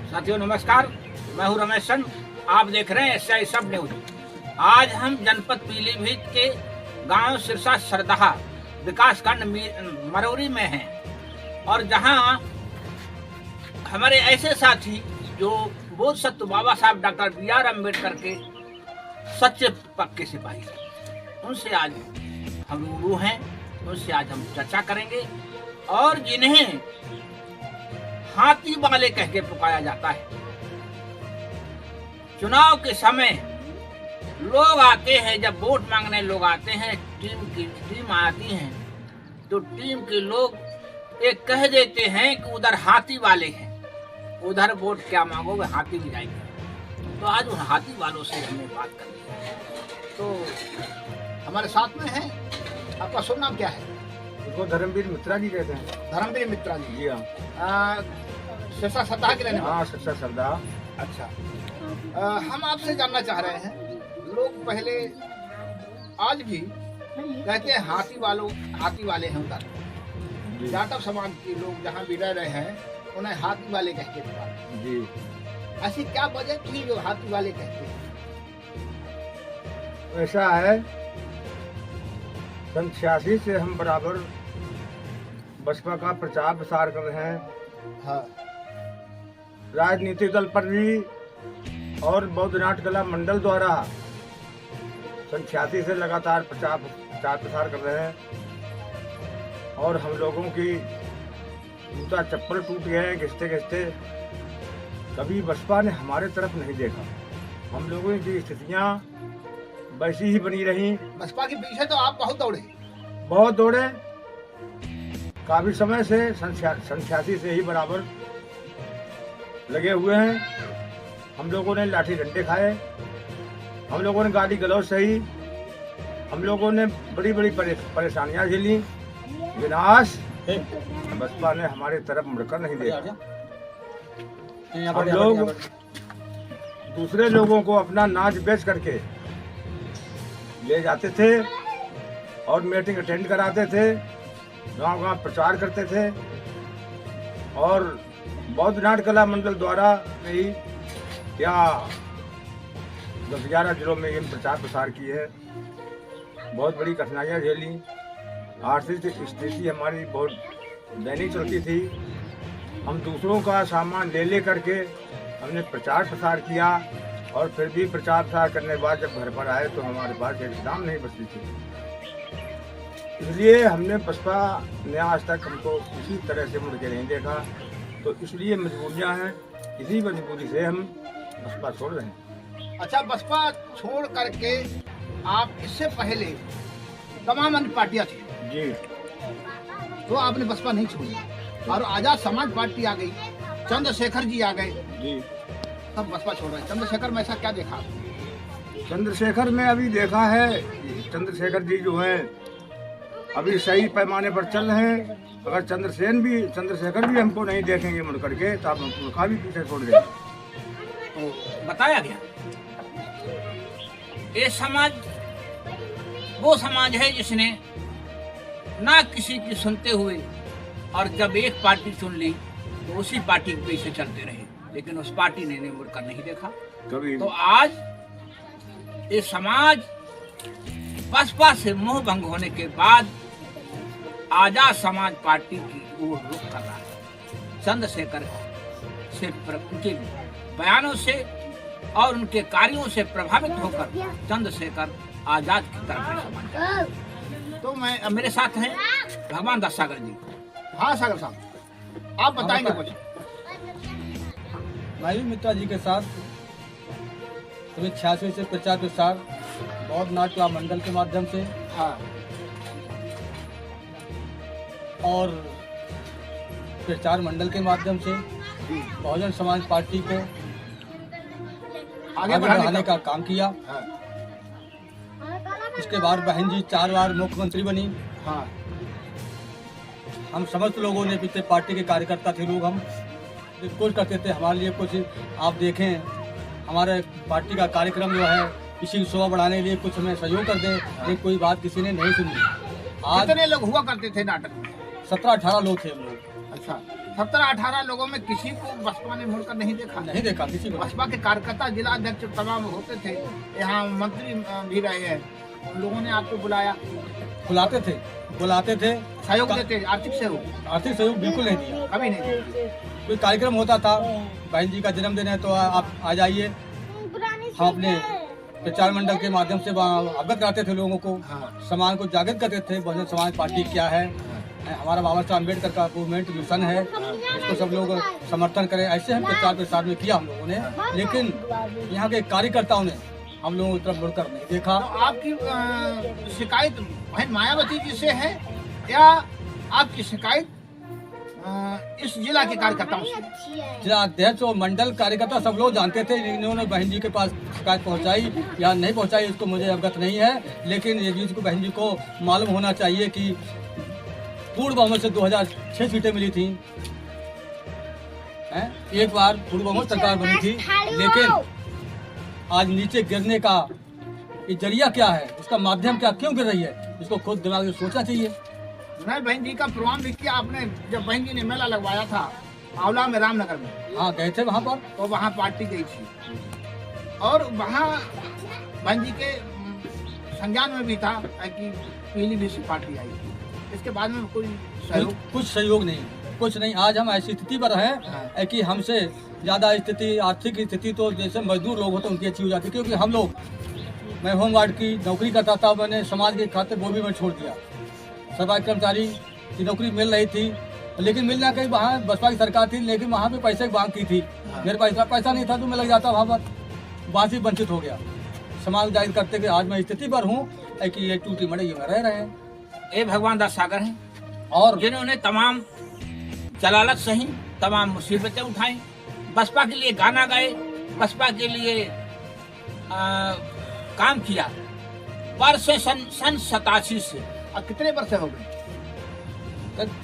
साथियों नमस्कार, मैं हूं रमेश चंद। आप देख रहे हैं एसआई सब न्यूज। आज हम जनपद पीलीभीत के गांव सिरसा सरदहा विकासखंड मरौरी में हैं और जहां हमारे ऐसे साथी जो बोधसत्व बाबा साहब डॉक्टर बी.आर. अम्बेडकर के सच्चे पक्के सिपाही हैं, उनसे आज हम रूबरू हैं। उनसे आज हम चर्चा करेंगे और जिन्हें हाथी वाले कह के पुकारा जाता है। चुनाव के समय लोग आते हैं, जब वोट मांगने लोग आते हैं, टीम आती है तो टीम के लोग एक कह देते हैं कि उधर हाथी वाले हैं, उधर वोट क्या मांगोगे, हाथी भी जाएंगे। तो आज उन हाथी वालों से हमें बात करनी है। तो हमारे साथ में है, आपका शुभ नाम क्या है? उसको धर्मवीर मित्रा जी कहते हैं। धर्मवीर मित्रा जी। जी हाँ। सिरसा सरदहा के रहने वाले? हाँ, सिरसा सरदहा। अच्छा। हम आपसे जानना चाह रहे हैं, लोग पहले आज भी कहते हैं हाथी वाले हैं उधर। जाटव समाज के लोग जहाँ भी रह रहे हैं उन्हें हाथी वाले कह के पुकारते हैं। जी। ऐसी क्या वजह थी जो हाथी वाले कहते हैं? ऐसा है, सन 86 से हम बराबर बसपा का प्रचार प्रसार कर रहे हैं। हाँ। राजनीतिक दल पर भी और बौद्ध नाट्य कला मंडल द्वारा सन 86 से लगातार प्रचार प्रसार कर रहे हैं और हम लोगों की जूता चप्पल टूट गए घिसते घिसते। कभी बसपा ने हमारे तरफ नहीं देखा। हम लोगों की स्थितियाँ वैसी ही बनी रही। बसपा के पीछे तो आप बहुत दौड़े। काफी समय से सन 86 से ही बराबर लगे हुए हैं। हम लोगों ने लाठी डंडे खाए, हम लोगों ने गाली गलौज सही, हम लोगों ने बड़ी बड़ी परेशानियां झेली। विनाश बसपा ने हमारे तरफ मुड़कर नहीं देखा। हम लोग दूसरे लोगों को अपना नाच बेच करके ले जाते थे और मीटिंग अटेंड कराते थे, गांव गांव प्रचार करते थे और बौद्ध नाट्य कला मंडल द्वारा ही क्या 10-11 जिलों में इन प्रचार प्रसार किए है। बहुत बड़ी कठिनाइयाँ झेली। आर्थिक स्थिति हमारी बहुत दैनिक चलती थी। हम दूसरों का सामान ले करके हमने प्रचार प्रसार किया और फिर भी प्रचार प्रसार करने के बाद जब घर पर आए तो हमारे पास एक दाम नहीं बचती थी। इसलिए हमने बसपा ने आज तक हमको इसी तरह से मुड़ के नहीं देखा। तो इसलिए मजबूरियाँ हैं, इसी मजबूरी से हम बसपा छोड़ रहे हैं। अच्छा, बसपा छोड़ करके आप इससे पहले तमाम अन्य पार्टियां थी जी, तो आपने बसपा नहीं छोड़ी और आजाद समाज पार्टी आ गई, चंद्रशेखर जी आ गए जी, तब बसपा छोड़ रहे हैं। चंद्रशेखर में ऐसा क्या देखा? चंद्रशेखर में अभी देखा है, चंद्रशेखर जी जो है अभी सही पैमाने पर चल रहे हैं। अगर चंद्रशेखर भी हमको नहीं देखेंगे मुड़ करके तो आप उनका भी पीछे छोड़ देंगे। तो बताया गया ये समाज वो समाज है जिसने ना किसी की सुनते हुए और जब एक पार्टी चुन ली तो उसी पार्टी के पीछे चलते रहे, लेकिन उस पार्टी ने मुड़कर नहीं देखा कभी। तो आज ये समाज बसपा से मोह भंग होने के बाद आजाद समाज पार्टी की ओर रुख कर रहा है। चंद्रशेखर से उनके बयानों से और उनके कार्यों से प्रभावित होकर चंद्रशेखर आजाद की तरफ है समाज। तो मेरे साथ हैं भगवान दास सागर जी। हाँ सागर साहब, आप बताएंगे कुछ? मैं भी मित्रा जी के साथ 86 से प्रचार प्रसार बौद्ध नाट्य मंडल के माध्यम से, हाँ, और प्रचार मंडल के माध्यम से बहुजन समाज पार्टी को आगे बढ़ाने का काम किया। हाँ। उसके बाद बहन जी 4 बार मुख्यमंत्री बनी। हाँ। हम समस्त लोगों ने पीछे पार्टी के कार्यकर्ता थे लोग, हम कोशिश करते थे हमारे लिए कुछ आप देखें, हमारे पार्टी का कार्यक्रम जो है किसी की शोभा बढ़ाने के लिए कुछ हमें सहयोग कर दें, लेकिन कोई बात किसी ने नहीं सुनी। आज कितने लोग हुआ करते थे नाटक में? 17-18 लोग थे हम लोग। अच्छा। 17-18 लोगों में किसी को बसपा ने मुड़कर नहीं देखा। नहीं देखा किसी को। बसपा के कार्यकर्ता, जिला अध्यक्ष तमाम होते थे, यहाँ मंत्री भी रहे हैं, उन लोगों ने आपको बुलाया, बुलाते थे, सहयोग देते, आर्थिक सहयोग बिल्कुल नहीं दिया, कभी नहीं दिया। कोई कार्यक्रम होता था, बहन जी का जन्मदिन है तो आप आ जाइए, हम अपने प्रचार मंडल के माध्यम से अवगत कराते थे लोगों को, समाज को जागृत करते थे, बहुजन समाज पार्टी क्या है, हमारा बाबा साहब अम्बेडकर का मूवमेंट मिशन है, इसको सब लोग समर्थन करें, ऐसे हम प्रचार में किया हम लोगों ने। लेकिन यहाँ के कार्यकर्ताओं ने हम लोगों की तरफ मुड़कर नहीं देखा। तो आपकी शिकायत बहन मायावती जी से है या आपकी शिकायत इस जिला के कार्यकर्ताओं से? जिला अध्यक्ष और मंडल कार्यकर्ता सब लोग जानते थे, इन्होंने बहन जी के पास शिकायत पहुंचाई या नहीं पहुंचाई इसको मुझे अवगत नहीं है, लेकिन ये चीज को बहन जी को मालूम होना चाहिए कि पूर्ण बहुमत से 2006 सीटें मिली थी, एक बार पूर्ण बहुमत सरकार बनी थी, लेकिन आज नीचे गिरने का ये जरिया क्या है, इसका माध्यम क्या, क्यों गिर रही है, इसको खुद दिमाग में सोचना चाहिए। नहीं, बहन जी का प्रमाण भी किया आपने, जब बहन जी ने मेला लगवाया था आंवला में, रामनगर में। हाँ गए थे वहाँ पर, तो वहाँ पार्टी गई थी और वहाँ बहन जी के संज्ञान में भी था कि पीलीभीत से पार्टी आई थी। इसके बाद में कोई सहयोग? कुछ सहयोग नहीं, कुछ नहीं। आज हम ऐसी स्थिति पर हैं कि हमसे ज्यादा स्थिति, आर्थिक स्थिति तो जैसे मजदूर लोग होते उनकी अच्छी हो जाती, क्योंकि हम लोग, मैं होमगार्ड की नौकरी करता था, मैंने समाज के खाते वो भी मैं छोड़ दिया। सरकारी कर्मचारी की नौकरी मिल रही थी, लेकिन मिलना कहीं वहाँ बसपा की सरकार थी, लेकिन वहाँ पे पैसे की मांग की थी, मेरे पास पैसा नहीं था तो मैं लग जाता वहाँ पर, वहाँ से वंचित हो गया। समाज जाहिर करते कि आज मैं स्थिति पर हूँ कि ये टूटी मड़ई में रह रहे हैं। ये भगवान दास सागर हैं और जिन्होंने तमाम जलालत सही, तमाम मुसीबतें उठाई, बसपा के लिए गाना गाए, बसपा के लिए काम किया। वर्ष सन 87 से, और कितने वर्ष हो गए?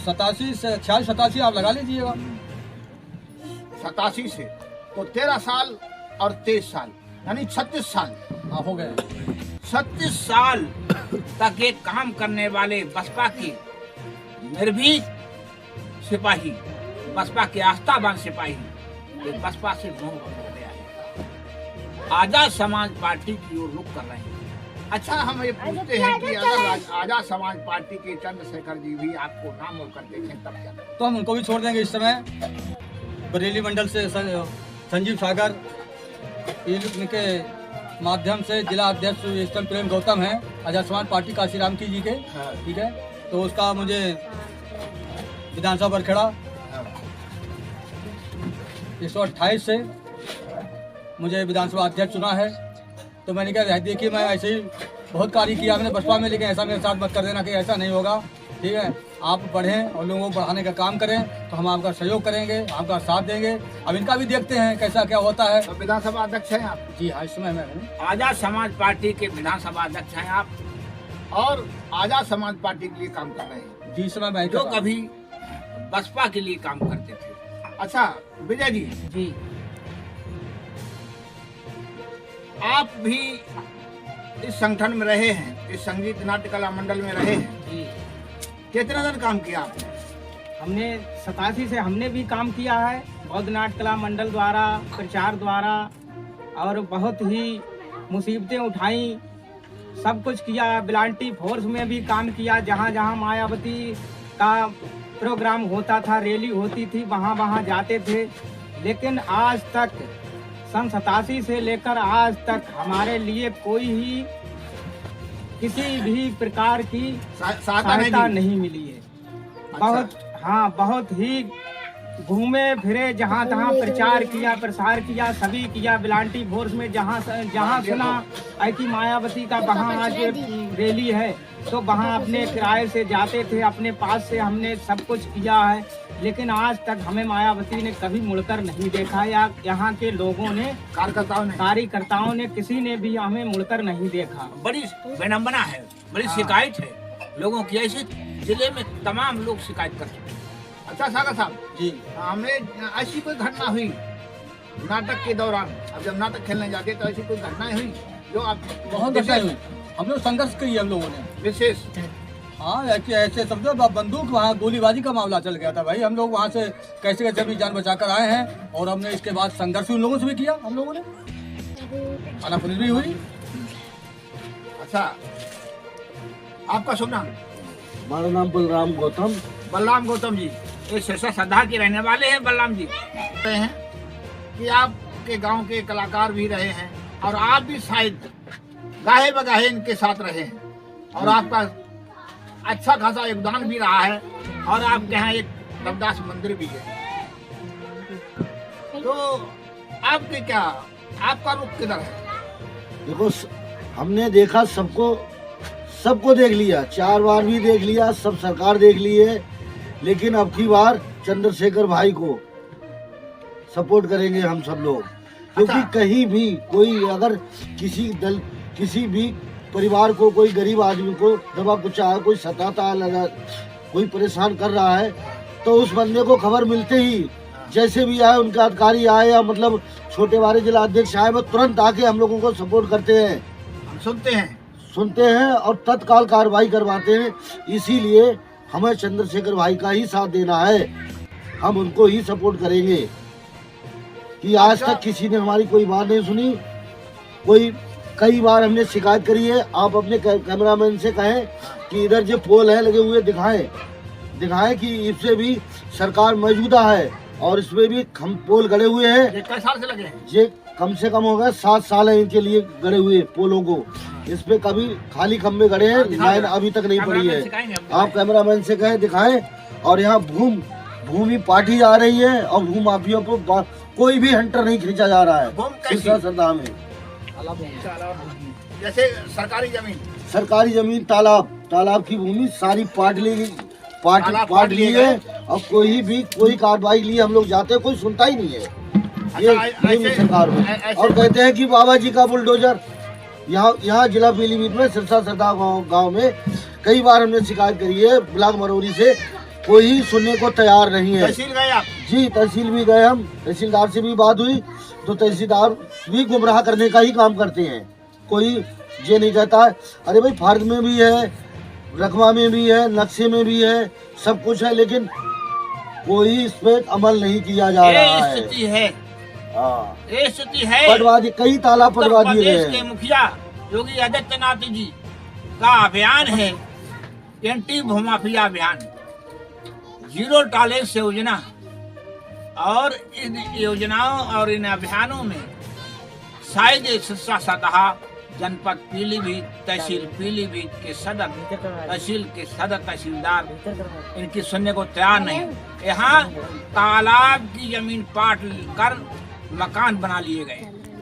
87 से 86-87 आप लगा लीजिएगा। 87 से तो 13 साल और 23 साल यानी 36 साल हो गए। 36 साल तक ये काम करने वाले बसपा के निर्भीक सिपाही, बसपा के आस्थावान सिपाही, ये बसपा से मोह हो गया है, आजाद समाज पार्टी की ओर रुख कर रहे हैं। अच्छा, हम ये पूछते हैं कि अगर आजाद समाज पार्टी के चंद्रशेखर जी भी आपको नाम होकर देखें तब क्या करें? तो हम उनको भी छोड़ देंगे। इस समय बरेली मंडल से संजीव सागर इनके माध्यम से जिला अध्यक्ष ईस्टर्न प्रेम गौतम है आजाद समाज पार्टी काशीराम की जी के, ठीक है, तो उसका मुझे विधानसभा बरखेड़ा 128 से मुझे विधानसभा अध्यक्ष चुना है। तो मैंने कहा देखिए, मैं ऐसे ही बहुत कार्य किया मैंने बसपा में, लेकिन ऐसा मेरे साथ मत कर देना कि ऐसा नहीं होगा, ठीक है, आप बढ़ें और लोगों को बढ़ाने का काम करें तो हम आपका सहयोग करेंगे, आपका साथ देंगे। अब इनका भी देखते हैं कैसा क्या होता है। तो विधानसभा अध्यक्ष हैं आप? जी हाँ, इस समय मैं हूँ। आजाद समाज पार्टी के विधानसभा अध्यक्ष हैं आप और आजाद समाज पार्टी के लिए काम कर रहे हैं। जी, समय मैं जो कभी बसपा के लिए काम करते थे। अच्छा विजय जी, आप भी इस संगठन में रहे हैं, इस संगीत नाट्य कला मंडल में रहे हैं जी, कितना दिन काम किया आपने? हमने 87 से हमने भी काम किया है, बौद्ध नाट्य कला मंडल द्वारा, प्रचार द्वारा, और बहुत ही मुसीबतें उठाई, सब कुछ किया। बिलांटी फोर्स में भी काम किया, जहाँ जहाँ मायावती का प्रोग्राम होता था, रैली होती थी, वहाँ वहाँ जाते थे। लेकिन आज तक सन 87 से लेकर आज तक हमारे लिए कोई ही किसी भी प्रकार की सहायता नहीं मिली है। अच्छा। बहुत ही घूमे फिरे, जहाँ तहाँ प्रचार किया, प्रसार किया, सभी किया। बिलांटी फोर्स में जहाँ सुना है कि मायावती का वहाँ आज रैली है तो वहाँ अपने किराए से जाते थे, अपने पास से हमने सब कुछ किया है। लेकिन आज तक हमें मायावती ने कभी मुड़कर नहीं देखा, या यहाँ के लोगों ने, कार्यकर्ताओं ने, किसी ने भी हमें मुड़कर नहीं देखा। बड़ी विडंबना है, बड़ी शिकायत है लोगों की, ऐसे जिले में तमाम लोग शिकायत कर चुके हैं। अच्छा सागर साहब जी, हमें ऐसी कोई घटना हुई नाटक के दौरान, अब जब नाटक खेलने जाते तो ऐसी कोई घटना हुई जो आप? बहुत घटना हुई, हम लोग संघर्ष किया हम लोगों ने विशेष हाँ ऐसे ऐसे समझो बंदूक वहाँ गोलीबाजी का मामला चल गया था भाई। हम लोग वहाँ से कैसे कैसे भी जान बचाकर आए हैं और हमने इसके बाद संघर्ष उन लोगों से भी किया। हम लोगों ने थाना पुलिस भी हुई। अच्छा, आपका शुभ नाम? हमारा नाम बलराम गौतम। बलराम गौतम जी, ये सिरसा सदा के रहने वाले हैं बलराम जी। कहते हैं कि आपके गांव के कलाकार भी रहे हैं और आप भी शायद गाहे बगाहे इनके साथ रहे हैं और आपका अच्छा खासा योगदान भी रहा है और आपके यहाँ एक रविदास मंदिर भी है। तो आपके क्या, आपका रुख किधर है? देखो हमने देखा सबको देख लिया, 4 बार भी देख लिया, सब सरकार देख ली है, लेकिन अब की बार चंद्रशेखर भाई को सपोर्ट करेंगे हम सब लोग। क्योंकि अच्छा। कहीं भी कोई अगर किसी भी परिवार को, कोई गरीब आदमी को दबा कुचा है, कोई सताता है, कोई परेशान कर रहा है, तो उस बंदे को खबर मिलते ही जैसे भी आए, उनके अधिकारी आए या मतलब छोटे बारे जिला अध्यक्ष आए, वो तुरंत आके हम लोगों को सपोर्ट करते हैं, हम सुनते हैं और तत्काल कार्रवाई करवाते हैं। इसीलिए हमें चंद्रशेखर भाई का ही साथ देना है, हम उनको ही सपोर्ट करेंगे। कि आज तक किसी ने हमारी कोई बात नहीं सुनी। कई बार हमने शिकायत करी है। आप अपने कैमरामैन से कहें कि इधर जो पोल है लगे हुए दिखाएं कि इससे भी सरकार मौजूदा है और इसमें भी हम पोल गड़े हुए हैं। ये कई साल से लगे हैं? ये कम से कम हो गए 7 साल है इनके लिए गड़े हुए पोलों को। इस पे कभी खाली खंभे गड़े हैं, लाइन अभी तक नहीं पड़ी है। आप कैमरामैन से कहें दिखाएं। और यहाँ भूमि पार्टी आ रही है और भू माफियों पर कोई भी हंटर नहीं खींचा जा रहा है। सरदा में जैसे सरकारी जमीन तालाब की भूमि सारी पाट ली है और कोई कार्रवाई लिए हम लोग जाते हैं, कोई सुनता ही नहीं है। ये सरकार में और कहते हैं कि बाबा जी का बुलडोजर। यहाँ जिला पीलीभीत में सिरसा सरदा गांव में कई बार हमने शिकायत करी है ब्लॉक मरौरी से, कोई सुनने को तैयार नहीं है। तहसील गए आप? जी तहसील भी गए हम, तहसीलदार से भी बात हुई तो तहसीलदार भी गुमराह करने का ही काम करते हैं। कोई ये नहीं कहता है अरे भाई फर्द में भी है, रकबा में भी है, नक्शे में भी है, सब कुछ है, लेकिन कोई इस पे अमल नहीं किया जा रहा है। स्थिति है, ये स्थिति है। पटवादी कई तालाब पटवा दिए गए प्रदेश के मुखिया योगी आदित्यनाथ जी का अभियान है एंटी भूमाफिया अभियान, 0 टॉलरेंस योजना। और इन योजनाओं और इन अभियानों में शायद सिरसा सतहा जनपद पीलीभीत, तहसील पीलीभीत के सदर, तहसील के सदर तहसीलदार इनकी सुनने को तैयार नहीं। यहाँ तालाब की जमीन पाट कर मकान बना लिए गए।